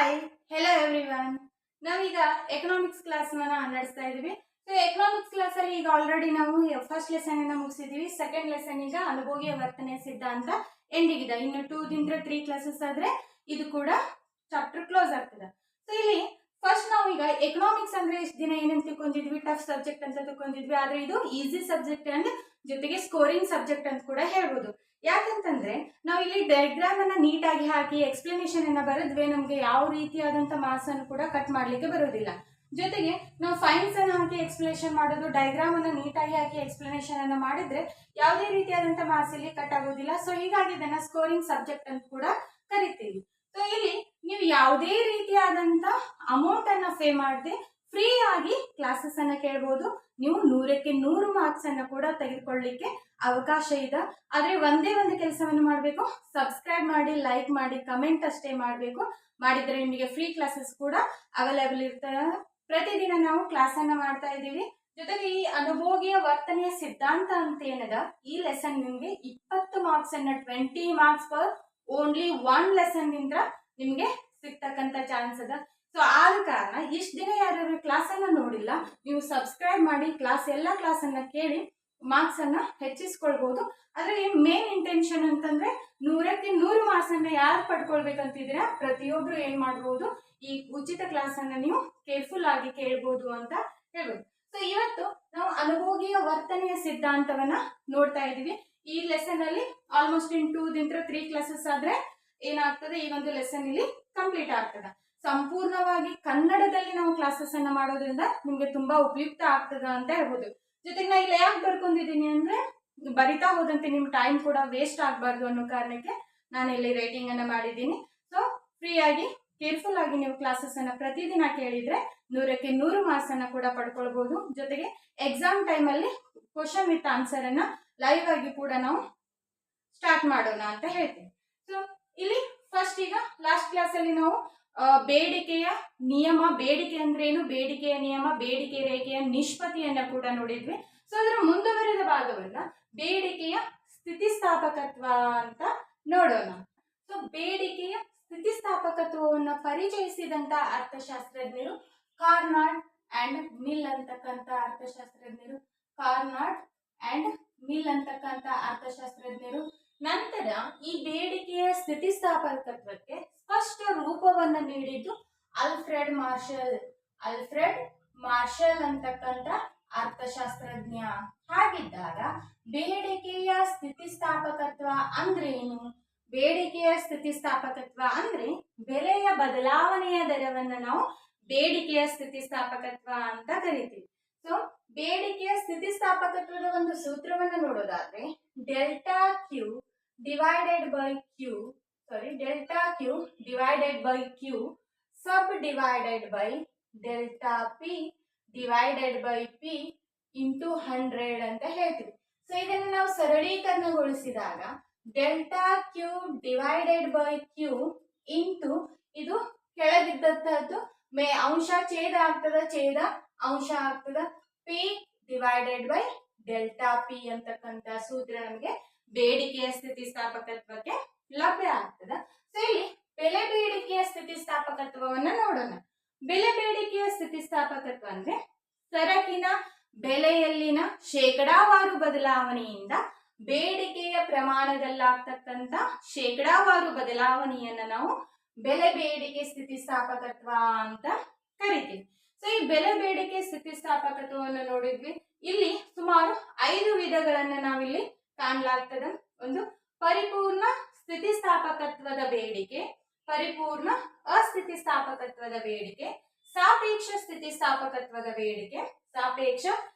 Hi, hello everyone. ನಾವೀಗ economics class ನಡೆಸ್ತಾ ಇದೀವಿ. ಸೊ ಎಕನಾಮಿಕ್ಸ್ ಕ್ಲಾಸ್ ಅಲ್ಲಿ ಈಗ ಆಲ್ರೆಡಿ ನಾವು ಫಸ್ಟ್ ಲೆಸನ್ ಅನ್ನ ಮುಗಿಸಿದೀವಿ. ಸೆಕೆಂಡ್ ಲೆಸನ್ ಈಗ ಅನುಭೋಗಿಯ ವರ್ತನೆ ಸಿದ್ಧಾಂತ ಎಂಡಿಂಗ್ ಇದೆ. ಇನ್ನು 2 ದಿಂದ 3 ಕ್ಲಾಸಸ್ ಆದ್ರೆ ಇದು ಕೂಡ ಚಾಪ್ಟರ್ ಕ್ಲೋಸ್ ಆಗ್ತದೆ. ಸೊ ಇಲ್ಲಿ ಫಸ್ಟ್ ನಾವು ಈಗ ಎಕನಾಮಿಕ್ಸ್ ಅಂದ್ರೆ ಇಷ್ಟು ದಿನ ಏನಂತ ತಿಳ್ಕೊಂಡಿದ್ವಿ, ಟಫ್ ಸಬ್ಜೆಕ್ಟ್ ಅಂತ ತಿಳ್ಕೊಂಡಿದ್ವಿ. ಆದ್ರೆ ಇದು ಈಸಿ ಸಬ್ಜೆಕ್ಟ್ ಅಂಡ್ ಜೊತೆಗೆ ಸ್ಕೋರಿಂಗ್ ಸಬ್ಜೆಕ್ಟ್ ಅಂತ ಕೂಡ ಹೇಳ್ಬೋದು. ಯಾಕಂತಂದ್ರೆ ನಾವು ಇಲ್ಲಿ ಡಯಾಗ್ರಾಮ್ ಅನ್ನ ನೀಟಾಗಿ ಹಾಕಿ ಎಕ್ಸ್ಪ್ಲನೇಷನ್ ಅನ್ನ ಬರೆದ್ವಿ, ನಮ್ಗೆ ಯಾವ ರೀತಿಯಾದಂತ ಮಾರ್ಕ್ಸ್ ಅನ್ನು ಕೂಡ ಕಟ್ ಮಾಡ್ಲಿಕ್ಕೆ ಬರೋದಿಲ್ಲ. ಜೊತೆಗೆ ನಾವು ಫೈನ್ಸ್ ಅನ್ನ ಹಾಕಿ ಎಕ್ಸ್ಪ್ಲನೇಷನ್ ಮಾಡೋದು, ಡಯಾಗ್ರಾಮ್ ಅನ್ನ ನೀಟಾಗಿ ಹಾಕಿ ಎಕ್ಸ್ಪ್ಲನೇಷನ್ ಅನ್ನ ಮಾಡಿದ್ರೆ ಯಾವುದೇ ರೀತಿಯಾದಂತ ಮಾರ್ಕ್ಸ್ ಇಲ್ಲಿ ಕಟ್ ಆಗೋದಿಲ್ಲ. ಸೊ ಹೀಗಾಗಿ ಇದನ್ನ ಸ್ಕೋರಿಂಗ್ ಸಬ್ಜೆಕ್ಟ್ ಅಂತ ಕೂಡ ಕರಿತೀವಿ. ಸೊ ಇಲ್ಲಿ ನೀವು ಯಾವುದೇ ರೀತಿಯಾದಂತ ಅಮೌಂಟ್ ಅನ್ನ ಪೇ ಮಾಡದೆ ಫ್ರೀ ಆಗಿ ಕ್ಲಾಸಸ್ ಅನ್ನ ಕೇಳಬಹುದು. ನೀವು 100ಕ್ಕೆ 100 ಮಾರ್ಕ್ಸ್ ಅನ್ನ ಕೂಡ ತೆಗೆದುಕೊಳ್ಳಲಿಕ್ಕೆ ಅವಕಾಶ ಇದೆ. ಆದ್ರೆ ಒಂದೇ ಒಂದು ಕೆಲಸವನ್ನು ಮಾಡಬೇಕು, ಸಬ್ಸ್ಕ್ರೈಬ್ ಮಾಡಿ, ಲೈಕ್ ಮಾಡಿ, ಕಮೆಂಟ್ ಅಷ್ಟೇ ಮಾಡಬೇಕು. ಮಾಡಿದ್ರೆ ನಿಮಗೆ ಫ್ರೀ ಕ್ಲಾಸಸ್ ಕೂಡ ಅವೈಲೇಬಲ್ ಇರ್ತದೆ. ಪ್ರತಿದಿನ ನಾವು ಕ್ಲಾಸ್ ಅನ್ನ ಮಾಡ್ತಾ ಇದ್ದೀವಿ. ಜೊತೆಗೆ ಈ ಅನುಭೋಗಿಯ ವರ್ತನೆಯ ಸಿದ್ಧಾಂತ ಅಂತ ಏನದ, ಈ ಲೆಸನ್ ನಿಮ್ಗೆ 20 ಮಾರ್ಕ್ಸ್ ಅನ್ನ 20 ಮಾರ್ಕ್ಸ್ ಪರ್ ಓನ್ಲಿ 1 ಲೆಸನ್ ನಿಂದ ನಿಮ್ಗೆ ಸಿಗ್ತಕ್ಕಂತ ಚಾನ್ಸ್ ಅದ. ಸೊ ಆದ ಕಾರಣ ಇಷ್ಟ ದಿನ ಯಾರ್ಯಾರು ಕ್ಲಾಸ್ ಅನ್ನ ನೋಡಿಲ್ಲ, ನೀವು ಸಬ್ಸ್ಕ್ರೈಬ್ ಮಾಡಿ ಎಲ್ಲ ಕ್ಲಾಸ್ ಅನ್ನ ಕೇಳಿ ಮಾರ್ಕ್ಸ್ ಅನ್ನ ಹೆಚ್ಚಿಸ್ಕೊಳ್ಬಹುದು. ಅದ್ರಲ್ಲಿ ಮೇನ್ ಇಂಟೆನ್ಷನ್ ಅಂತಂದ್ರೆ 100ಕ್ಕೆ 100 ಮಾರ್ಕ್ಸ್ ಅನ್ನ ಯಾರು ಪಡ್ಕೊಳ್ಬೇಕಂತಿದ್ದೀರಾ ಪ್ರತಿಯೊಬ್ರು ಏನ್ ಮಾಡ್ಬೋದು, ಈ ಉಚಿತ ಕ್ಲಾಸ್ ಅನ್ನ ನೀವು ಕೇರ್ಫುಲ್ ಆಗಿ ಕೇಳ್ಬೋದು ಅಂತ ಹೇಳ್ಬೋದು. ಸೊ ಇವತ್ತು ನಾವು ಅನುಭೋಗಿಯ ವರ್ತನೆಯ ಸಿದ್ಧಾಂತವನ್ನ ನೋಡ್ತಾ ಇದೀವಿ. ಈ ಲೆಸನ್ ಅಲ್ಲಿ ಆಲ್ಮೋಸ್ಟ್ ಇನ್ 2 ದಿಂದ 3 ಕ್ಲಾಸಸ್ ಆದ್ರೆ ಏನಾಗ್ತದೆ, ಈ ಒಂದು ಲೆಸನ್ ಇಲ್ಲಿ ಕಂಪ್ಲೀಟ್ ಆಗ್ತದೆ. ಸಂಪೂರ್ಣವಾಗಿ ಕನ್ನಡದಲ್ಲಿ ನಾವು ಕ್ಲಾಸಸ್ ಅನ್ನ ಮಾಡೋದ್ರಿಂದ ನಿಮ್ಗೆ ತುಂಬಾ ಉಪಯುಕ್ತ ಆಗ್ತದ ಅಂತ ಹೇಳ್ಬೋದು. ಜೊತೆಗೆ ನಾ ಇಲ್ಲಿ ಯಾಕೆ ಬರ್ಕೊಂಡಿದ್ದೀನಿ ಅಂದ್ರೆ, ಬರಿತಾ ಹೋದಂತೆ ನಿಮ್ ಟೈಮ್ ಕೂಡ ವೇಸ್ಟ್ ಆಗ್ಬಾರ್ದು ಅನ್ನೋ ಕಾರಣಕ್ಕೆ ನಾನು ಇಲ್ಲಿ ರೈಟಿಂಗ್ ಅನ್ನ ಮಾಡಿದ್ದೀನಿ. ಸೊ ಫ್ರೀ ಆಗಿ ಕೇರ್ಫುಲ್ ಆಗಿ ನೀವು ಕ್ಲಾಸಸ್ ಅನ್ನ ಪ್ರತಿದಿನ ಕೇಳಿದ್ರೆ 100ಕ್ಕೆ 100 ಮಾರ್ಕ್ಸ್ ಅನ್ನ ಕೂಡ ಪಡ್ಕೊಳ್ಬಹುದು. ಜೊತೆಗೆ ಎಕ್ಸಾಮ್ ಟೈಮ್ ಅಲ್ಲಿ ಕ್ವಶನ್ ವಿತ್ ಆನ್ಸರ್ ಅನ್ನ ಲೈವ್ ಆಗಿ ಕೂಡ ನಾವು ಸ್ಟಾರ್ಟ್ ಮಾಡೋಣ ಅಂತ ಹೇಳ್ತೀನಿ. ಸೊ ಇಲ್ಲಿ ಫಸ್ಟ್ ಈಗ ಲಾಸ್ಟ್ ಕ್ಲಾಸ್ ಅಲ್ಲಿ ನಾವು ಬೇಡಿಕೆಯ ನಿಯಮ, ಬೇಡಿಕೆ ಅಂದ್ರೆ ಏನು, ಬೇಡಿಕೆಯ ನಿಯಮ, ಬೇಡಿಕೆ ರೇಖೆಯ ನಿಷ್ಪತ್ತಿಯನ್ನ ಕೂಡ ನೋಡಿದ್ವಿ. ಸೊ ಅದರ ಮುಂದುವರೆದ ಭಾಗವನ್ನ ಬೇಡಿಕೆಯ ಸ್ಥಿತಿಸ್ಥಾಪಕತ್ವ ಅಂತ ನೋಡೋಣ. ಸೊ ಬೇಡಿಕೆಯ ಸ್ಥಿತಿಸ್ಥಾಪಕತ್ವವನ್ನು ಪರಿಚಯಿಸಿದಂತ ಅರ್ಥಶಾಸ್ತ್ರಜ್ಞರು ಕಾರ್ನಾಡ್ ಅಂಡ್ ಮಿಲ್ ಅಂತಕ್ಕಂಥ ಅರ್ಥಶಾಸ್ತ್ರಜ್ಞರು, ಕಾರ್ನಾಡ್ ಅಂಡ್ ಮಿಲ್ ಅಂತಕ್ಕಂಥ ಅರ್ಥಶಾಸ್ತ್ರಜ್ಞರು. ನಂತರ ಈ ಬೇಡಿಕೆಯ ಸ್ಥಿತಿಸ್ಥಾಪಕತ್ವಕ್ಕೆ ಸ್ಪಷ್ಟ ರೂಪವನ್ನು ನೀಡಿದ್ದು ಅಲ್ಫ್ರೆಡ್ ಮಾರ್ಷಲ್ ಅಂತಕ್ಕಂಥ ಅರ್ಥಶಾಸ್ತ್ರಜ್ಞ. ಹಾಗಿದ್ದಾಗ ಬೇಡಿಕೆಯ ಸ್ಥಿತಿಸ್ಥಾಪಕತ್ವ ಅಂದ್ರೆ ಏನು? ಬೇಡಿಕೆಯ ಸ್ಥಿತಿಸ್ಥಾಪಕತ್ವ ಅಂದ್ರೆ ಬೆಲೆಯ ಬದಲಾವಣೆಯ ದರವನ್ನ ನಾವು ಬೇಡಿಕೆಯ ಸ್ಥಿತಿಸ್ಥಾಪಕತ್ವ ಅಂತ ಕರಿತೀವಿ. ಸೊ ಬೇಡಿಕೆಯ ಸ್ಥಿತಿಸ್ಥಾಪಕತ್ವದ ಒಂದು ಸೂತ್ರವನ್ನು ನೋಡೋದಾದ್ರೆ delta Q divided by Q sub divided by delta P divided by P into 100 ಅಂತ ಹೇಳ್ತೀವಿ. ಸೊ ಇದನ್ನು ನಾವು ಸರಳೀಕರಣಗೊಳಿಸಿದಾಗ delta Q divided by Q into ಇದು ಕೆಳಗಿದ್ದಂತಹದ್ದು ಅಂಶ ಛೇದ ಆಗ್ತದ, ಛೇದ ಅಂಶ ಆಗ್ತದ, P divided by delta P ಅಂತಕ್ಕಂಥ ಸೂತ್ರ ನಮಗೆ ಬೇಡಿಕೆಯ ಸ್ಥಿತಿಸ್ಥಾಪಕತ್ವಕ್ಕೆ ಲಭ್ಯ ಆಗ್ತದ. ಸೊ ಇಲ್ಲಿ ಬೆಲೆ ಬೇಡಿಕೆಯ ಸ್ಥಿತಿಸ್ಥಾಪಕತ್ವವನ್ನ ನೋಡೋಣ. ಬೆಲೆ ಬೇಡಿಕೆಯ ಸ್ಥಿತಿಸ್ಥಾಪಕತ್ವ ಅಂದ್ರೆ ಸರಕಿನ ಬೆಲೆಯಲ್ಲಿನ ಶೇಕಡಾವಾರು ಬದಲಾವಣೆಯಿಂದ ಬೇಡಿಕೆಯ ಪ್ರಮಾಣದಲ್ಲಾಗ್ತಕ್ಕಂಥ ಶೇಕಡಾವಾರು ಬದಲಾವಣೆಯನ್ನ ನಾವು ಬೆಲೆ ಬೇಡಿಕೆ ಸ್ಥಿತಿಸ್ಥಾಪಕತ್ವ ಅಂತ ಕರಿತೀವಿ. ಸೊ ಈ ಬೆಲೆ ಬೇಡಿಕೆ ಸ್ಥಿತಿಸ್ಥಾಪಕತ್ವವನ್ನು ನೋಡಿದ್ವಿ. ಇಲ್ಲಿ ಸುಮಾರು 5 ವಿಧಗಳನ್ನ ನಾವಿಲ್ಲಿ ಕಾಣಲಾಗ್ತದೆ. ಒಂದು ಪರಿಪೂರ್ಣ ಸ್ಥಿತಿಸ್ಥಾಪಕತ್ವದ ಬೇಡಿಕೆ, ಪರಿಪೂರ್ಣ ಅಸ್ಥಿತಿಸ್ಥಾಪಕತ್ವದ ಬೇಡಿಕೆ, ಸಾಪೇಕ್ಷ ಸ್ಥಿತಿಸ್ಥಾಪಕತ್ವದ ಬೇಡಿಕೆ, ಸಾಪೇಕ್ಷ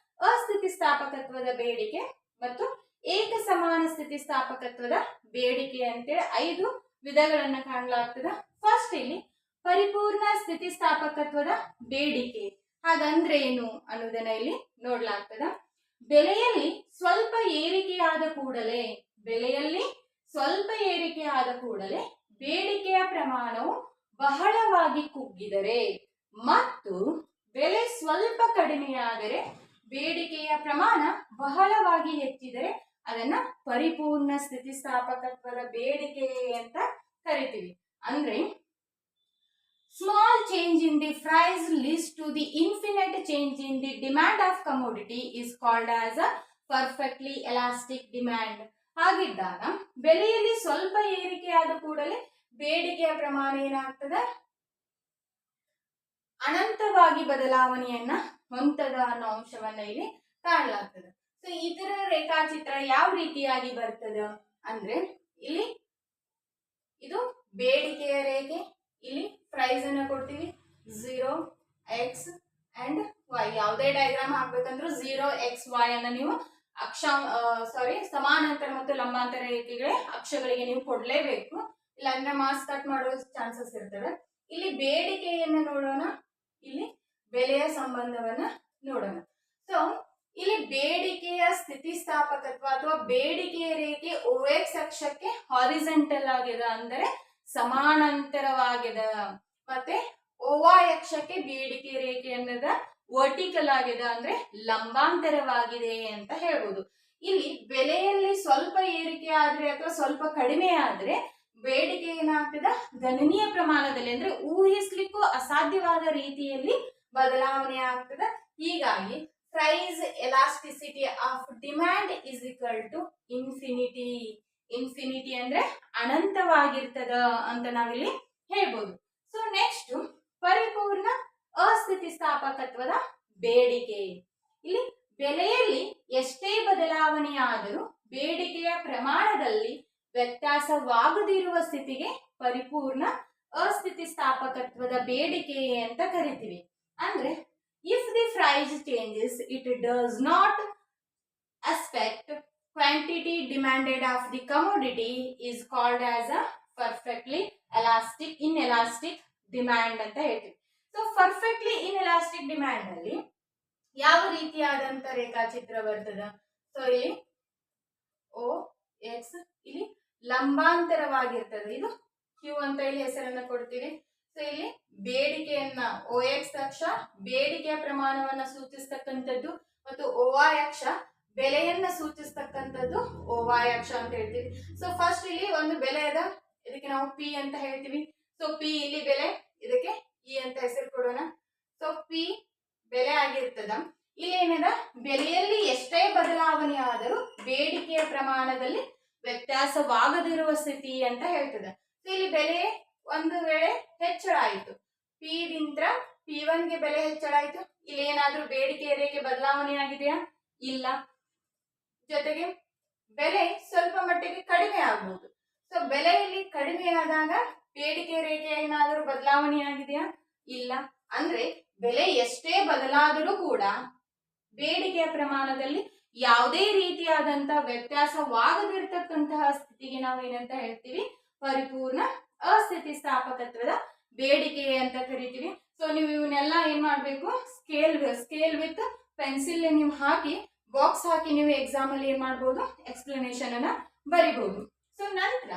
ಅಸ್ಥಿತಿಸ್ಥಾಪಕತ್ವದ ಬೇಡಿಕೆ ಮತ್ತು ಏಕ ಸಮಾನ ಸ್ಥಿತಿಸ್ಥಾಪಕತ್ವದ ಬೇಡಿಕೆ ಅಂತೇಳಿ 5 ವಿಧಗಳನ್ನ ಕಾಣಲಾಗ್ತದೆ. ಫಸ್ಟ್ ಇಲ್ಲಿ ಪರಿಪೂರ್ಣ ಸ್ಥಿತಿಸ್ಥಾಪಕತ್ವದ ಬೇಡಿಕೆ ಹಾಗಂದ್ರೆ ಏನು ಅನ್ನೋದನ್ನ ಇಲ್ಲಿ ನೋಡ್ಲಾಗ್ತದ. ಬೆಲೆಯಲ್ಲಿ ಸ್ವಲ್ಪ ಏರಿಕೆಯಾದ ಕೂಡಲೇ ಬೇಡಿಕೆಯ ಪ್ರಮಾಣವು ಬಹಳವಾಗಿ ಕುಗ್ಗಿದರೆ ಮತ್ತು ಬೆಲೆ ಸ್ವಲ್ಪ ಕಡಿಮೆಯಾದರೆ ಬೇಡಿಕೆಯ ಪ್ರಮಾಣ ಬಹಳವಾಗಿ ಹೆಚ್ಚಿದರೆ ಅದನ್ನ ಪರಿಪೂರ್ಣ ಸ್ಥಿತಿಸ್ಥಾಪಕತ್ವದ ಬೇಡಿಕೆ ಅಂತ ಕರಿತೀವಿ. ಅಂದ್ರೆ change in the price leads to the infinite change in the demand of commodity is called as a perfectly elastic demand. ಹಾಗಿದ್ದಾಗ ಬೆಲೆಯಲ್ಲಿ ಸ್ವಲ್ಪ ಏರಿಕೆ ಆದ ಕೂಡಲೇ ಬೇಡಿಕೆಯ ಪ್ರಮಾಣ ಏನಾಗ್ತದೆ, ಅನಂತವಾಗಿ ಬದಲಾವಣೆಯನ್ನ ಹೊಂದದ ಅನ್ನೋ ಅಂಶವನ್ನ ಇಲ್ಲಿ ಕಾಣಲಾಗ್ತದೆ. ಸೊ ಇದರ ರೇಖಾಚಿತ್ರ ಯಾವ ರೀತಿಯಾಗಿ ಬರ್ತದೆ ಅಂದ್ರೆ, ಇಲ್ಲಿ ಇದು ಬೇಡಿಕೆಯ ರೇಖೆ, ಇಲ್ಲಿ ಪ್ರೈಸ್ ಅನ್ನ ಕೊಡ್ತೀವಿ 0 x and y. ಯಾವುದೇ ಡಯಾಗ್ರಾಮ್ ಹಾಕ್ಬೇಕಂದ್ರೂ 0 x y ಅನ್ನ ನೀವು ಸಮಾನಾಂತರ ಮತ್ತು ಲಂಬಾಂತರ ರೇಖೆಗಳೇ ಅಕ್ಷಗಳಿಗೆ ನೀವು ಕೊಡ್ಲೇಬೇಕು, ಇಲ್ಲಾಂದ್ರೆ ಮಾರ್ಕ್ಸ್ ಕಟ್ ಮಾಡೋ ಚಾನ್ಸಸ್ ಇರ್ತವೆ. ಇಲ್ಲಿ ಬೇಡಿಕೆಯನ್ನು ನೋಡೋಣ, ಇಲ್ಲಿ ಬೆಲೆಯ ಸಂಬಂಧವನ್ನ ನೋಡೋಣ. ಸೊ ಇಲ್ಲಿ ಬೇಡಿಕೆಯ ಸ್ಥಿತಿಸ್ಥಾಪಕತ್ವ ಅಥವಾ ಬೇಡಿಕೆಯ ರೇಖೆ OX ಅಕ್ಷಕ್ಕೆ ಹಾರಿಜೆಂಟಲ್ ಆಗಿದೆ, ಅಂದರೆ ಸಮಾನಾಂತರವಾಗಿದೆ. ಮತ್ತೆ OY ಅಕ್ಷಕ್ಕೆ ಬೇಡಿಕೆ ರೇಖೆ ಅನ್ನೋದ ವರ್ಟಿಕಲ್ ಆಗಿದೆ, ಅಂದ್ರೆ ಲಂಬಾಂತರವಾಗಿದೆ ಅಂತ ಹೇಳ್ಬೋದು. ಇಲ್ಲಿ ಬೆಲೆಯಲ್ಲಿ ಸ್ವಲ್ಪ ಏರಿಕೆ ಆದ್ರೆ ಅಥವಾ ಸ್ವಲ್ಪ ಕಡಿಮೆ ಆದ್ರೆ ಬೇಡಿಕೆ ಏನಾಗ್ತದ, ಗಣನೀಯ ಪ್ರಮಾಣದಲ್ಲಿ ಅಂದ್ರೆ ಊಹಿಸ್ಲಿಕ್ಕೂ ಅಸಾಧ್ಯವಾದ ರೀತಿಯಲ್ಲಿ ಬದಲಾವಣೆ ಆಗ್ತದ. ಹೀಗಾಗಿ price elasticity of demand is equal to infinity. Infinity ಅಂದ್ರೆ ಅನಂತವಾಗಿರ್ತದ ಅಂತ ನಾವಿಲ್ಲಿ ಹೇಳ್ಬೋದು. ಸೊ ನೆಕ್ಸ್ಟ್ ಪರಿಪೂರ್ಣ ಅಸ್ಥಿತಿಸ್ಥಾಪಕತ್ವದ ಬೇಡಿಕೆ. ಇಲ್ಲಿ ಬೆಲೆಯಲ್ಲಿ ಎಷ್ಟೇ ಬದಲಾವಣೆಯಾದರೂ ಬೇಡಿಕೆಯ ಪ್ರಮಾಣದಲ್ಲಿ ವ್ಯತ್ಯಾಸವಾಗದಿರುವ ಸ್ಥಿತಿಗೆ ಪರಿಪೂರ್ಣ ಅಸ್ಥಿತಿಸ್ಥಾಪಕತ್ವದ ಬೇಡಿಕೆ ಅಂತ ಕರಿತೀವಿ. ಅಂದ್ರೆ if the price changes, it does not affect quantity demanded of the commodity is called as a perfectly inelastic demand ಅಂತ ಹೇಳ್ತೀವಿ. ಸೊ ಪರ್ಫೆಕ್ಟ್ಲಿ ಇನ್ಎಲಾಸ್ಟಿಕ್ ಡಿಮ್ಯಾಂಡ್ ಅಲ್ಲಿ ಯಾವ ರೀತಿಯಾದಂತ ರೇಖಾಚಿತ್ರ ಬರ್ತದ? ಸೊ ಇಲ್ಲಿ OX ಇಲ್ಲಿ ಲಂಬಾಂತರವಾಗಿರ್ತದೆ, ಇದು Q ಅಂತ ಇಲ್ಲಿ ಹೆಸರನ್ನ ಕೊಡ್ತೀವಿ. ಸೊ ಇಲ್ಲಿ ಬೇಡಿಕೆಯನ್ನ OX ಅಕ್ಷ ಬೇಡಿಕೆಯ ಪ್ರಮಾಣವನ್ನ ಸೂಚಿಸ್ತಕ್ಕಂಥದ್ದು ಮತ್ತು OY ಅಕ್ಷ ಬೆಲೆಯನ್ನ ಸೂಚಿಸ್ತಕ್ಕಂಥದ್ದು OY ಅಕ್ಷ ಅಂತ ಹೇಳ್ತೀವಿ. ಸೊ ಫಸ್ಟ್ ಇಲ್ಲಿ ಒಂದು ಬೆಲೆ ಅದ, ಇದಕ್ಕೆ ನಾವು P ಅಂತ ಹೇಳ್ತೀವಿ. ಸೊ P ಇಲ್ಲಿ ಬೆಲೆ, ಇದಕ್ಕೆ E ಅಂತ ಹೆಸರು ಕೊಡೋಣ. ಸೊ P ಬೆಲೆ ಆಗಿರ್ತದ. ಇಲ್ಲಿ ಏನದ, ಬೆಲೆಯಲ್ಲಿ ಎಷ್ಟೇ ಬದಲಾವಣೆ ಆದರೂ ಬೇಡಿಕೆಯ ಪ್ರಮಾಣದಲ್ಲಿ ವ್ಯತ್ಯಾಸವಾಗದಿರುವ ಸ್ಥಿತಿ ಅಂತ ಹೇಳ್ತದ. ಸೊ ಇಲ್ಲಿ ಬೆಲೆ ಒಂದು ವೇಳೆ ಹೆಚ್ಚಳ ಆಯಿತು, P ದಿಂದ P1 ಗೆ ಬೆಲೆ ಹೆಚ್ಚಳ ಆಯಿತು, ಇಲ್ಲಿ ಏನಾದ್ರೂ ಬೇಡಿಕೆಯ ರೇಖೆ ಬದಲಾವಣೆ ಆಗಿದೆಯಾ? ಇಲ್ಲ. ಜೊತೆಗೆ ಬೆಲೆ ಸ್ವಲ್ಪ ಮಟ್ಟಿಗೆ ಕಡಿಮೆ ಆಗಬಹುದು. ಸೊ ಬೆಲೆಯಲ್ಲಿ ಕಡಿಮೆ ಆದಾಗ ಬೇಡಿಕೆ ರೇಖೆ ಏನಾದರೂ ಬದಲಾವಣೆ ಆಗಿದೆಯಾ? ಇಲ್ಲ. ಅಂದ್ರೆ ಬೆಲೆ ಎಷ್ಟೇ ಬದಲಾದರೂ ಕೂಡ ಬೇಡಿಕೆಯ ಪ್ರಮಾಣದಲ್ಲಿ ಯಾವುದೇ ರೀತಿಯಾದಂತಹ ವ್ಯತ್ಯಾಸವಾಗದಿರ್ತಕ್ಕಂತಹ ಸ್ಥಿತಿಗೆ ನಾವು ಏನಂತ ಹೇಳ್ತೀವಿ, ಪರಿಪೂರ್ಣ ಅಸ್ಥಿತಿಸ್ಥಾಪಕತ್ವದ ಬೇಡಿಕೆ ಅಂತ ಕರಿತೀವಿ. ಸೊ ನೀವು ಇವನ್ನೆಲ್ಲ ಏನ್ ಮಾಡ್ಬೇಕು, ಸ್ಕೇಲ್ ವಿತ್ ಪೆನ್ಸಿಲ್ ನೀವು ಹಾಕಿ ಬಾಕ್ಸ್ ಹಾಕಿ ನೀವು ಎಕ್ಸಾಮ್ ಅಲ್ಲಿ ಏನ್ ಮಾಡ್ಬೋದು, ಎಕ್ಸ್ಪ್ಲನೇಷನ್ ಅನ್ನ ಬರಿಬಹುದು. ಸೊ ನಂತರ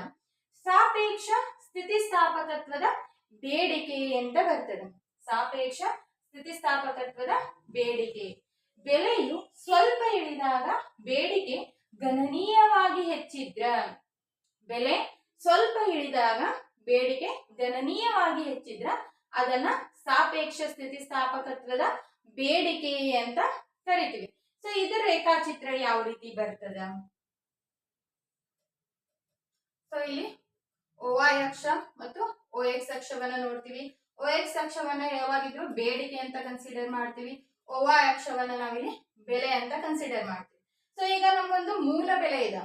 ಸಾಪೇಕ್ಷ ಸ್ಥಿತಿಸ್ಥಾಪಕತ್ವದ ಬೇಡಿಕೆ ಅಂತ ಬರ್ತದೆ. ಸಾಪೇಕ್ಷ ಸ್ಥಿತಿಸ್ಥಾಪಕತ್ವದ ಬೇಡಿಕೆ, ಬೆಲೆಯು ಸ್ವಲ್ಪ ಇಳಿದಾಗ ಬೇಡಿಕೆ ಗಣನೀಯವಾಗಿ ಹೆಚ್ಚಿದ್ರ, ಬೆಲೆ ಸ್ವಲ್ಪ ಇಳಿದಾಗ ಬೇಡಿಕೆ ಗಣನೀಯವಾಗಿ ಹೆಚ್ಚಿದ್ರ ಅದನ್ನ ಸಾಪೇಕ್ಷ ಸ್ಥಿತಿಸ್ಥಾಪಕತ್ವದ ಬೇಡಿಕೆ ಅಂತ ಕರಿತೀವಿ. ಸೊ ಇದರ ರೇಖಾಚಿತ್ರ ಯಾವ ರೀತಿ ಬರ್ತದ? ಸೊ ಇಲ್ಲಿ OY ಅಕ್ಷ ಮತ್ತು OX ಅಕ್ಷವನ್ನ ನೋಡ್ತೀವಿ. OX ಅಕ್ಷವನ್ನ ಯಾವಾಗಿದ್ರು ಬೇಡಿಕೆ ಅಂತ ಕನ್ಸಿಡರ್ ಮಾಡ್ತೀವಿ, OY ಅಕ್ಷವನ್ನ ನಾವಿಲ್ಲಿ ಬೆಲೆ ಅಂತ ಕನ್ಸಿಡರ್ ಮಾಡ್ತೀವಿ. ಸೊ ಈಗ ನಮಗೊಂದು ಮೂಲ ಬೆಲೆ ಇದೆ,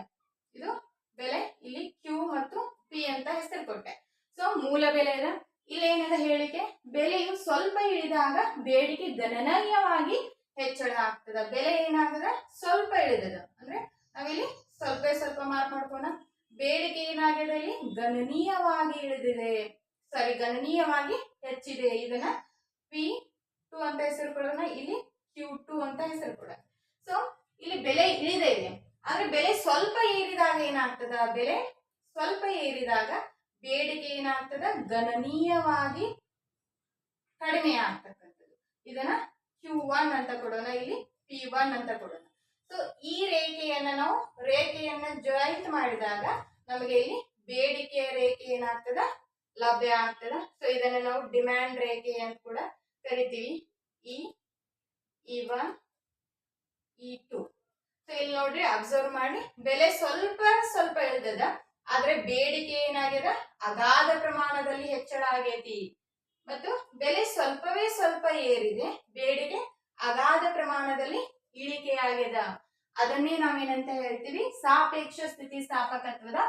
ಇದು ಬೆಲೆ, ಇಲ್ಲಿ Q ಮತ್ತು P ಅಂತ ಹೆಸರು ಕೊಟ್ಟೆ. ಸೊ ಮೂಲ ಬೆಲೆ ಇದೆ, ಇಲ್ಲಿ ಏನದ ಹೇಳಿಕೆ, ಬೆಲೆಯು ಸ್ವಲ್ಪ ಇಳಿದಾಗ ಬೇಡಿಕೆ ಗಣನೀಯವಾಗಿ ಹೆಚ್ಚಳ ಆಗ್ತದ. ಬೆಲೆ ಏನಾಗದ, ಸ್ವಲ್ಪ ಇಳಿದದ, ಅಂದ್ರೆ ನಾವಿಲ್ಲಿ ಸ್ವಲ್ಪ ಮಾರ್ಕ್ ಮಾಡ್ಕೋಣ. ಬೇಡಿಕೆ ಏನಾಗಿದೆ, ಇಲ್ಲಿ ಗಣನೀಯವಾಗಿ ಇಳಿದಿದೆ, ಗಣನೀಯವಾಗಿ ಹೆಚ್ಚಿದೆ. ಇದನ್ನ P2 ಅಂತ ಹೆಸರು ಕೊಡೋಣ, ಇಲ್ಲಿ Q2 ಅಂತ ಹೆಸರು ಕೊಡ. ಸೊ ಇಲ್ಲಿ ಬೆಲೆ ಇಳಿದೇ ಇದೆ, ಆದ್ರೆ ಬೆಲೆ ಸ್ವಲ್ಪ ಏರಿದಾಗ ಏನಾಗ್ತದ, ಬೆಲೆ ಸ್ವಲ್ಪ ಏರಿದಾಗ ಬೇಡಿಕೆ ಏನಾಗ್ತದ, ಗಣನೀಯವಾಗಿ ಕಡಿಮೆ ಆಗ್ತಕ್ಕಂಥದ್ದು. ಇದನ್ನ Q1 ಅಂತ ಕೊಡೋಣ, ಇಲ್ಲಿ P1 ಅಂತ ಕೊಡೋಣ. ಸೊ ಈ ರೇಖೆಯನ್ನ ಜಾಯಿಂಟ್ ಮಾಡಿದಾಗ ನಮಗೆ ಇಲ್ಲಿ ಬೇಡಿಕೆಯ ರೇಖೆ ಏನಾಗ್ತದ, ಲಭ್ಯ ಆಗ್ತದ. ಸೊ ಇದನ್ನ ನಾವು ಡಿಮ್ಯಾಂಡ್ ರೇಖೆ ಅಂತ ಕೂಡ ಕರಿತೀವಿ. E1 E2. ಸೊ ಇಲ್ಲಿ ನೋಡ್ರಿ ಅಬ್ಸರ್ವ್ ಮಾಡಿ, ಬೆಲೆ ಸ್ವಲ್ಪ ಸ್ವಲ್ಪ ಇಳಿದದ, ಆದ್ರೆ ಬೇಡಿಕೆ ಏನಾಗ್ಯದ ಅಗಾಧ ಪ್ರಮಾಣದಲ್ಲಿ ಹೆಚ್ಚಳ ಆಗೈತಿ. ಮತ್ತು ಬೆಲೆ ಸ್ವಲ್ಪವೇ ಸ್ವಲ್ಪ ಏರಿದೆ, ಬೇಡಿಕೆ ಅಗಾಧ ಪ್ರಮಾಣದಲ್ಲಿ ಇಳಿಕೆ ಆಗ್ಯದ. ಅದನ್ನೇ ನಾವೇನಂತ ಹೇಳ್ತೀವಿ, ಸಾಪೇಕ್ಷ ಸ್ಥಿತಿಸ್ಥಾಪಕತ್ವದ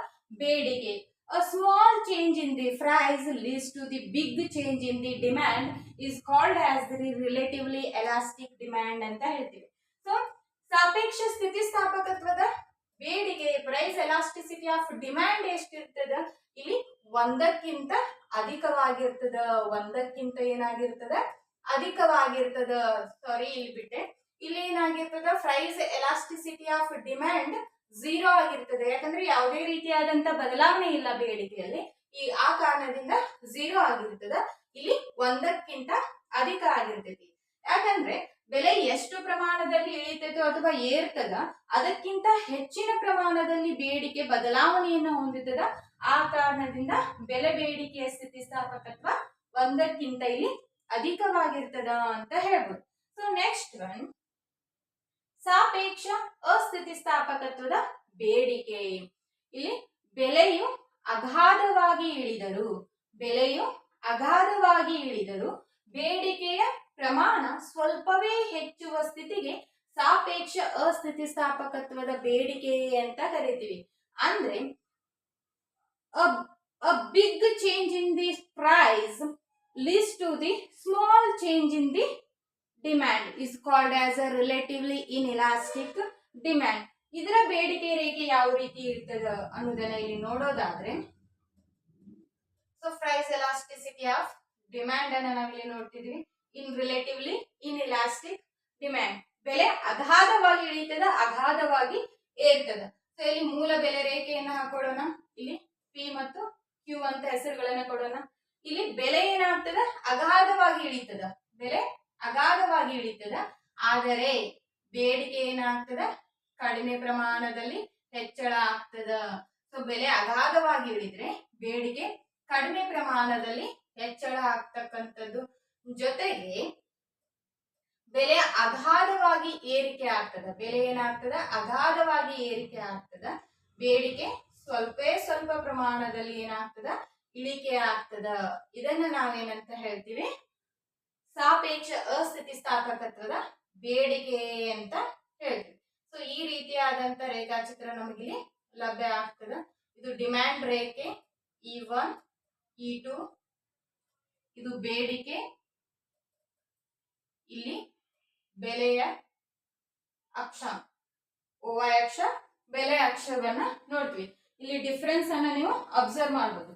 ಬೇಡಿಕೆ. A small change in the price leads to the big change in the demand is called as the relatively elastic demand ಅಂತ ಹೇಳ್ತೀವಿ. ಸೊ ಸಾಪೇಕ್ಷ ಸ್ಥಿತಿಸ್ಥಾಪಕತ್ವದ ಬೇಡಿಕೆ, ಪ್ರೈಸ್ ಎಲಾಸ್ಟಿಸಿಟಿ ಆಫ್ ಡಿಮ್ಯಾಂಡ್ ಎಷ್ಟಿರ್ತದ, ಇಲ್ಲಿ ಒಂದಕ್ಕಿಂತ ಅಧಿಕವಾಗಿರ್ತದ. ಒಂದಕ್ಕಿಂತ ಏನಾಗಿರ್ತದ, ಅಧಿಕವಾಗಿರ್ತದ. ಸಾರಿ, ಇಲ್ಲಿ ಬಿಟ್ಟೆ. ಇಲ್ಲಿ ಏನಾಗಿರ್ತದ, ಪ್ರೈಸ್ ಎಲಾಸ್ಟಿಸಿಟಿ ಆಫ್ ಡಿಮ್ಯಾಂಡ್ 0 ಆಗಿರ್ತದೆ. ಯಾಕಂದ್ರೆ ಯಾವುದೇ ರೀತಿಯಾದಂತ ಬದಲಾವಣೆ ಇಲ್ಲ ಬೇಡಿಕೆಯಲ್ಲಿ, ಆ ಕಾರಣದಿಂದ 0 ಆಗಿರ್ತದ. ಇಲ್ಲಿ ಒಂದಕ್ಕಿಂತ ಅಧಿಕ ಆಗಿರ್ತೈತಿ. ಯಾಕಂದ್ರೆ ಬೆಲೆ ಎಷ್ಟು ಪ್ರಮಾಣದಲ್ಲಿ ಇಳಿತೈತೋ ಅಥವಾ ಏರ್ತದ, ಅದಕ್ಕಿಂತ ಹೆಚ್ಚಿನ ಪ್ರಮಾಣದಲ್ಲಿ ಬೇಡಿಕೆ ಬದಲಾವಣೆಯನ್ನು ಹೊಂದುತ್ತದ. ಆ ಕಾರಣದಿಂದ ಬೆಲೆ ಬೇಡಿಕೆಯ ಸ್ಥಿತಿಸ್ಥಾಪಕತ್ವ ಒಂದಕ್ಕಿಂತ ಇಲ್ಲಿ ಅಧಿಕವಾಗಿರ್ತದ ಅಂತ ಹೇಳ್ಬೋದು. ಸೊ ನೆಕ್ಸ್ಟ್ ಒನ್, ಸಾಪೇಕ್ಷ ಅಸ್ಥಿತಿಸ್ಥಾಪಕತ್ವದ ಬೇಡಿಕೆ. ಇಲ್ಲಿ ಬೆಲೆಯು ಅಗಾಧವಾಗಿ ಇಳಿದರು ಬೇಡಿಕೆಯ ಪ್ರಮಾಣ ಸ್ವಲ್ಪವೇ ಹೆಚ್ಚುವ ಸ್ಥಿತಿಗೆ ಸಾಪೇಕ್ಷ ಅಸ್ಥಿತಿಸ್ಥಾಪಕತ್ವದ ಬೇಡಿಕೆ ಅಂತ ಕರಿತೀವಿ. ಅಂದ್ರೆ a big change in the price leads to the small change in the demand is called as a relatively inelastic demand. ಇದರ ಬೇಡಿಕೆ ರೇಖೆ ಯಾವ ರೀತಿ ಇರ್ತದ ಅನ್ನೋದನ್ನ ಇಲ್ಲಿ ನೋಡೋದಾದ್ರೆ, so price elasticity of demand ಅನ್ನ ನಾವಿಲ್ಲಿ ನೋಡ್ತಿದ್ವಿ. ಇನ್ ರಿಲೇಟಿವ್ಲಿ ಇನ್ಎಲಾಸ್ಟಿಕ್ ಡಿಮ್ಯಾಂಡ್, ಬೆಲೆ ಅಗಾಧವಾಗಿ ಇಳಿತದ, ಅಗಾಧವಾಗಿ ಏರ್ತದ. ಸೊ ಇಲ್ಲಿ ಮೂಲ ಬೆಲೆ ರೇಖೆಯನ್ನ ಹಾಕೊಳ್ಳೋಣ. ಇಲ್ಲಿ ಪಿ ಮತ್ತು ಕ್ಯೂ ಅಂತ ಹೆಸರುಗಳನ್ನ ಕೊಡೋಣ. ಇಲ್ಲಿ ಬೆಲೆ ಏನಾಗ್ತದ, ಅಗಾಧವಾಗಿ ಇಳಿತದ, ಬೆಲೆ ಅಗಾಧವಾಗಿ ಇಳಿತದ. ಆದರೆ ಬೇಡಿಕೆ ಏನಾಗ್ತದ, ಕಡಿಮೆ ಪ್ರಮಾಣದಲ್ಲಿ ಹೆಚ್ಚಳ ಆಗ್ತದ. ಸೊ ಬೆಲೆ ಅಗಾಧವಾಗಿ ಇಳಿದ್ರೆ ಬೇಡಿಕೆ ಕಡಿಮೆ ಪ್ರಮಾಣದಲ್ಲಿ ಹೆಚ್ಚಳ ಆಗ್ತಕ್ಕಂಥದ್ದು. ಜೊತೆಗೆ ಬೆಲೆ ಅಗಾಧವಾಗಿ ಏರಿಕೆ ಆಗ್ತದ. ಬೆಲೆ ಏನಾಗ್ತದ, ಅಗಾಧವಾಗಿ ಏರಿಕೆ ಆಗ್ತದ. ಬೇಡಿಕೆ ಸ್ವಲ್ಪ ಪ್ರಮಾಣದಲ್ಲಿ ಏನಾಗ್ತದ, ಇಳಿಕೆ ಆಗ್ತದ. ಇದನ್ನ ನಾವೇನಂತ ಹೇಳ್ತೀವಿ, ಸಾಪೇಕ್ಷ ಅಸ್ಥಿತಿಸ್ಥಾಪಕತ್ವದ ಬೇಡಿಕೆ ಅಂತ ಹೇಳ್ತೀವಿ. ಸೊ ಈ ರೀತಿಯಾದಂತ ರೇಖಾಚಿತ್ರ ನಮಗಿಲ್ಲಿ ಲಭ್ಯ ಆಗ್ತದ. ಇದು ಡಿಮ್ಯಾಂಡ್ ರೇಖೆ E1 E2, ಇದು ಬೇಡಿಕೆ, ಇಲ್ಲಿ ಬೆಲೆಯ ಅಕ್ಷ OY ಅಕ್ಷ, ಬೆಲೆ ಅಕ್ಷವನ್ನ ನೋಡ್ತೀವಿ. ಇಲ್ಲಿ ಡಿಫರೆನ್ಸ್ ಅನ್ನ ನೀವು ಅಬ್ಸರ್ವ್ ಮಾಡಬಹುದು.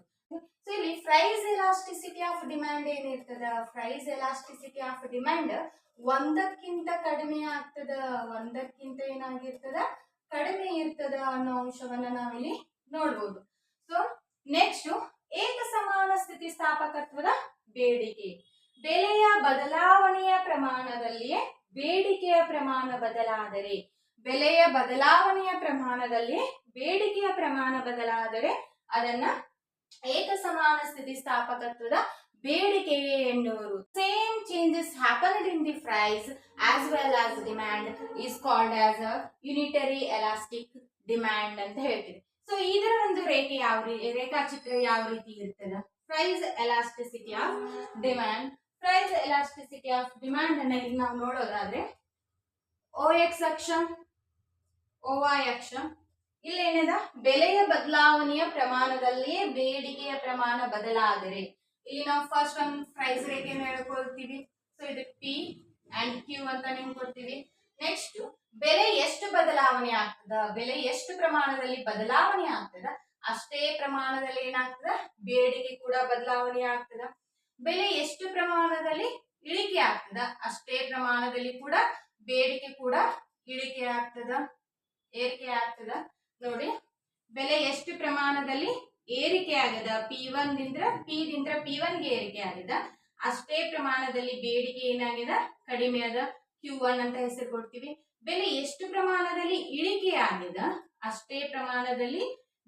ಸೊ ಇಲ್ಲಿ ಪ್ರೈಸ್ ಎಲಾಸ್ಟಿಸಿಟಿ ಆಫ್ ಡಿಮ್ಯಾಂಡ್ ಏನಿರ್ತದ, ಪ್ರೈಸ್ ಎಲಾಸ್ಟಿಸಿಟಿ ಆಫ್ ಡಿಮ್ಯಾಂಡ್ ಒಂದಕ್ಕಿಂತ ಕಡಿಮೆ ಆಗ್ತದ, ಒಂದಕ್ಕಿಂತ ಏನಾಗಿರ್ತದ, ಕಡಿಮೆ ಇರ್ತದ ಅನ್ನೋ ಅಂಶವನ್ನ ನಾವಿಲ್ಲಿ ನೋಡ್ಬೋದು. ಸೊ ನೆಕ್ಸ್ಟ್, ಏಕ ಸಮಾನ ಸ್ಥಿತಿಸ್ಥಾಪಕತ್ವದ ಬೇಡಿಕೆ. ಬೆಲೆಯ ಬದಲಾವಣೆಯ ಪ್ರಮಾಣದಲ್ಲಿಯೇ ಬೇಡಿಕೆಯ ಪ್ರಮಾಣ ಬದಲಾದರೆ, ಬೆಲೆಯ ಬದಲಾವಣೆಯ ಪ್ರಮಾಣದಲ್ಲಿ ಬೇಡಿಕೆಯ ಪ್ರಮಾಣ ಬದಲಾದರೆ ಅದನ್ನ ಏಕ ಸಮಾನ ಸ್ಥಿತಿಸ್ಥಾಪಕತ್ವದ ಬೇಡಿಕೆ ಎನ್ನುವರು. Same changes happened in the price as well as demand is called as a unitary elastic demand ಅಂತ ಹೇಳ್ತೀವಿ. ಸೊ ಇದರ ಒಂದು ರೇಖಾಚಿತ್ರ ಯಾವ ರೀತಿ ಇರ್ತದ, price elasticity of demand. Price elasticity of demand ಅನ್ನ ಇಲ್ಲಿ ನಾವು ನೋಡೋದಾದ್ರೆ, OX ಅಕ್ಷ OY ಅಕ್ಷ, ಇಲ್ಲೇನದ ಬೆಲೆಯ ಬದಲಾವಣೆಯ ಪ್ರಮಾಣದಲ್ಲಿಯೇ ಬೇಡಿಕೆಯ ಪ್ರಮಾಣ ಬದಲಾದರೆ, ಇಲ್ಲಿ ನಾವು ಫಸ್ಟ್ ಒಂದು ಪ್ರೈಸ್ ರೇಖೆಯನ್ನು ಹೇಳ್ಕೊಳ್ತೀವಿ. ಸೊ ಇದು P ಅಂಡ್ Q ಅಂತ ನಿಮ್ಗೆ ಕೊಡ್ತೀವಿ. ನೆಕ್ಸ್ಟ್ ಬೆಲೆ ಎಷ್ಟು ಬದಲಾವಣೆ ಆಗ್ತದ, ಬೆಲೆ ಎಷ್ಟು ಪ್ರಮಾಣದಲ್ಲಿ ಬದಲಾವಣೆ ಆಗ್ತದ, ಅಷ್ಟೇ ಪ್ರಮಾಣದಲ್ಲಿ ಏನಾಗ್ತದ, ಬೇಡಿಕೆ ಕೂಡ ಬದಲಾವಣೆ ಆಗ್ತದ. ಬೆಲೆ ಎಷ್ಟು ಪ್ರಮಾಣದಲ್ಲಿ ಇಳಿಕೆ ಆಗ್ತದ, ಅಷ್ಟೇ ಪ್ರಮಾಣದಲ್ಲಿ ಕೂಡ ಬೇಡಿಕೆ ಕೂಡ ಇಳಿಕೆ ಆಗ್ತದ, ಏರಿಕೆ ಆಗ್ತದ. ನೋಡಿ, ಬೆಲೆ ಎಷ್ಟು ಪ್ರಮಾಣದಲ್ಲಿ ಏರಿಕೆ ಆಗದ, P1 ದಿಂದ P1 ಗೆ ಏರಿಕೆ ಆಗದ, ಅಷ್ಟೇ ಪ್ರಮಾಣದಲ್ಲಿ ಬೇಡಿಕೆ ಏನಾಗಿದೆ, ಕಡಿಮೆ ಅದ, Q1 ಅಂತ ಹೆಸರು ಕೊಡ್ತೀವಿ. ಬೆಲೆ ಎಷ್ಟು ಪ್ರಮಾಣದಲ್ಲಿ ಇಳಿಕೆ ಆಗಿದೆ, ಅಷ್ಟೇ ಪ್ರಮಾಣದಲ್ಲಿ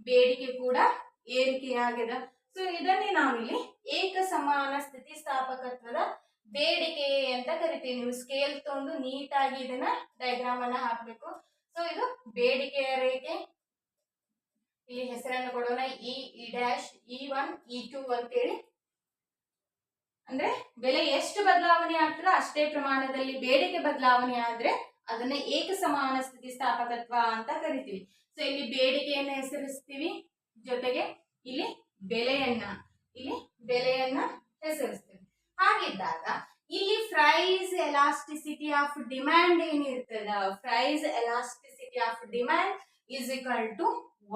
ಬೇಡಿಕೆ ಕೂಡ ಏರಿಕೆ ಆಗಿದೆ. ಸೊ ಇದನ್ನೇ ನಾವಿಲ್ಲಿ ಏಕ ಸಮಾನ ಸ್ಥಿತಿಸ್ಥಾಪಕತ್ವದ ಬೇಡಿಕೆ ಅಂತ ಕರಿತೀವಿ. ನೀವು ಸ್ಕೇಲ್ ತಗೊಂಡು ನೀಟಾಗಿ ಇದನ್ನ ಡಯಾಗ್ರಾಮ್ ಅನ್ನ ಹಾಕ್ಬೇಕು. ಸೊ ಇದು ಬೇಡಿಕೆಯ ರೇಖೆ. ಇಲ್ಲಿ ಹೆಸರನ್ನು ಕೊಡೋಣ, ಇ ಡ್ಯಾಶ್ E1 E2 ಅಂತೇಳಿ. ಅಂದ್ರೆ ಬೆಲೆ ಎಷ್ಟು ಬದಲಾವಣೆ ಆಗ್ತದೆ ಅಷ್ಟೇ ಪ್ರಮಾಣದಲ್ಲಿ ಬೇಡಿಕೆ ಬದಲಾವಣೆ ಆದ್ರೆ ಅದನ್ನ ಏಕ ಸಮಾನ ಸ್ಥಿತಿಸ್ಥಾಪಕತ್ವ ಅಂತ ಕರಿತೀವಿ. ಸೊ ಇಲ್ಲಿ ಬೇಡಿಕೆಯನ್ನ ಹೆಸರಿಸ್ತೀವಿ, ಜೊತೆಗೆ ಇಲ್ಲಿ ಬೆಲೆಯನ್ನ ಹೆಸರಿಸ್ತೀವಿ. ಹಾಗಿದ್ದಾಗ ಇಲ್ಲಿ ಪ್ರೈಸ್ ಎಲಾಸ್ಟಿಸಿಟಿ ಆಫ್ ಡಿಮ್ಯಾಂಡ್ ಏನಿರ್ತದ, price elasticity of demand is equal to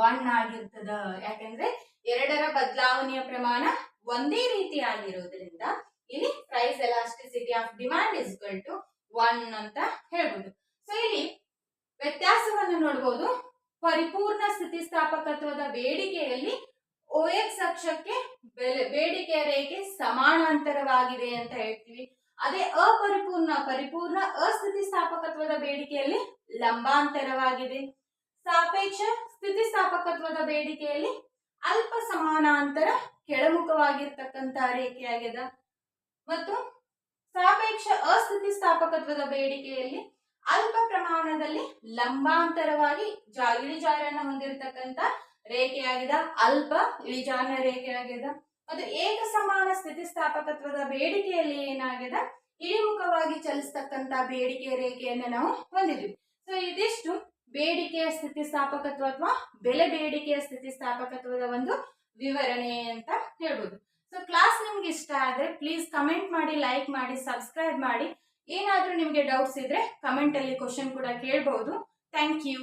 1 ಆಗಿರ್ತದ. ಯಾಕಂದ್ರೆ ಎರಡರ ಬದಲಾವಣೆಯ ಪ್ರಮಾಣ ಒಂದೇ ರೀತಿಯಾಗಿರೋದ್ರಿಂದ ಇಲ್ಲಿ price elasticity of demand is equal to 1 ಅಂತ ಹೇಳ್ಬೋದು. ಸೊ ಇಲ್ಲಿ ವ್ಯತ್ಯಾಸವನ್ನು ನೋಡಬಹುದು. ಪರಿಪೂರ್ಣ ಸ್ಥಿತಿಸ್ಥಾಪಕತ್ವದ ಬೇಡಿಕೆಯಲ್ಲಿ OX ಅಕ್ಷಕ್ಕೆ ಬೇಡಿಕೆಯ ರೇಖೆ ಸಮಾನಾಂತರವಾಗಿದೆ ಅಂತ ಹೇಳ್ತೀವಿ. ಅದೇ ಪರಿಪೂರ್ಣ ಅಸ್ಥಿತಿಸ್ಥಾಪಕತ್ವದ ಬೇಡಿಕೆಯಲ್ಲಿ ಲಂಬಾಂತರವಾಗಿದೆ. ಸಾಪೇಕ್ಷ ಸ್ಥಿತಿಸ್ಥಾಪಕತ್ವದ ಬೇಡಿಕೆಯಲ್ಲಿ ಅಲ್ಪ ಸಮಾನಾಂತರ ಕೆಳಮುಖವಾಗಿರ್ತಕ್ಕಂತ ರೇಖೆಯಾಗಿದೆ. ಮತ್ತು ಸಾಪೇಕ್ಷ ಅಸ್ಥಿತಿಸ್ಥಾಪಕತ್ವದ ಬೇಡಿಕೆಯಲ್ಲಿ ಅಲ್ಪ ಪ್ರಮಾಣದಲ್ಲಿ ಲಂಬಾಂತರವಾಗಿ ಇಳಿಜಾರನ್ನ ಹೊಂದಿರತಕ್ಕಂತ ರೇಖೆಯಾಗಿದೆ, ಅಲ್ಪ ಇಳಿಜಾರಿನ ರೇಖೆಯಾಗಿದೆ. ಮತ್ತು ಏಕ ಸಮಾನ ಸ್ಥಿತಿಸ್ಥಾಪಕತ್ವದ ಬೇಡಿಕೆಯಲ್ಲಿ ಏನಾಗಿದೆ, ಇಳಿಮುಖವಾಗಿ ಚಲಿಸ್ತಕ್ಕಂತ ಬೇಡಿಕೆಯ ರೇಖೆಯನ್ನ ನಾವು ಹೊಂದಿದ್ವಿ. ಸೊ ಇದಿಷ್ಟು ಬೇಡಿಕೆಯ ಸ್ಥಿತಿಸ್ಥಾಪಕತ್ವ ಅಥವಾ ಬೆಲೆ ಬೇಡಿಕೆಯ ಸ್ಥಿತಿಸ್ಥಾಪಕತ್ವದ ಒಂದು ವಿವರಣೆ ಅಂತ ಹೇಳ್ಬೋದು. ಸೊ ಕ್ಲಾಸ್ ನಿಮ್ಗೆ ಇಷ್ಟ ಆದ್ರೆ ಪ್ಲೀಸ್ ಕಮೆಂಟ್ ಮಾಡಿ, ಲೈಕ್ ಮಾಡಿ, ಸಬ್ಸ್ಕ್ರೈಬ್ ಮಾಡಿ. ಏನಾದ್ರೂ ನಿಮ್ಗೆ ಡೌಟ್ಸ್ ಇದ್ರೆ ಕಮೆಂಟ್ ಅಲ್ಲಿ ಕ್ವಶನ್ ಕೂಡ ಕೇಳಬಹುದು. Thank you.